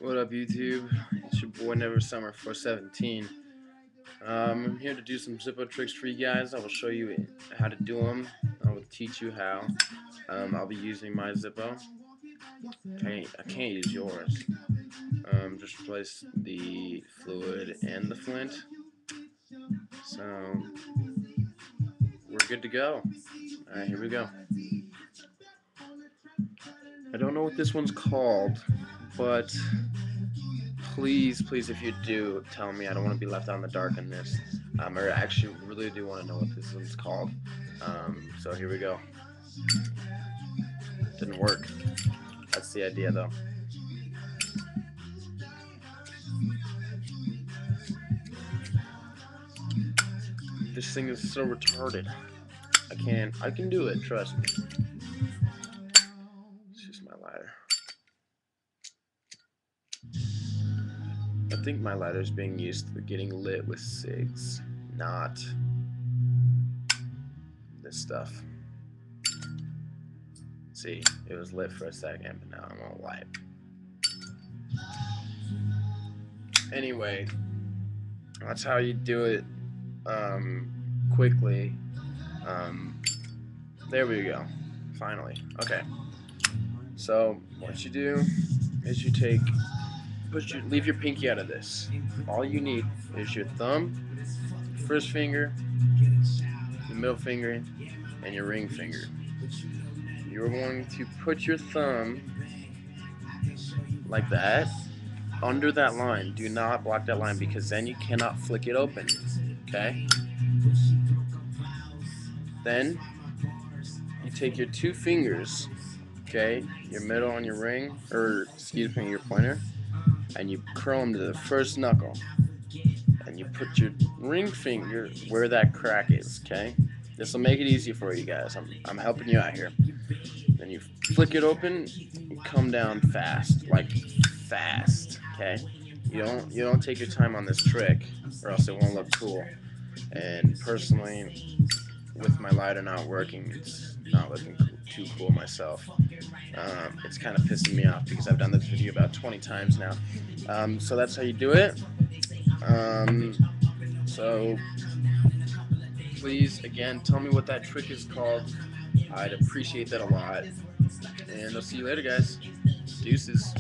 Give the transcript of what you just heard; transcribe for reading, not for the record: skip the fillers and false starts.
What up, YouTube? It's your boy Never Summer 417. I'm here to do some Zippo tricks for you guys. I will show you how to do them. I will teach you how. I'll be using my Zippo. I can't use yours. Just replace the fluid and the flint. So we're good to go. Alright, here we go. I don't know what this one's called, but please, if you do, tell me. I don't want to be left out in the dark on this. I actually really do want to know what this one's called. So here we go. Didn't work. That's the idea, though. This thing is so retarded. I can do it, trust me. It's just my lighter. I think my lighter is being used for getting lit with cigs, not this stuff. See, it was lit for a second, but now I'm all white. Anyway, that's how you do it quickly. There we go. Finally. Okay. So what you do is you leave your pinky out of this. All you need is your thumb, first finger, the middle finger, and your ring finger. You're going to put your thumb like that under that line. Do not block that line because then you cannot flick it open. Okay? Then you take your two fingers, okay, your middle and your ring, or excuse me, your pointer, and you curl them to the first knuckle, and you put your ring finger where that crack is. Okay, this will make it easy for you guys. I'm helping you out here. Then you flick it open, you come down fast, like fast. Okay, you don't take your time on this trick, or else it won't look cool. And personally, with my lighter not working, it's not looking too cool myself. It's kind of pissing me off because I've done this video about 20 times now. So that's how you do it. So please, again, tell me what that trick is called. I'd appreciate that a lot. And I'll see you later, guys. Deuces.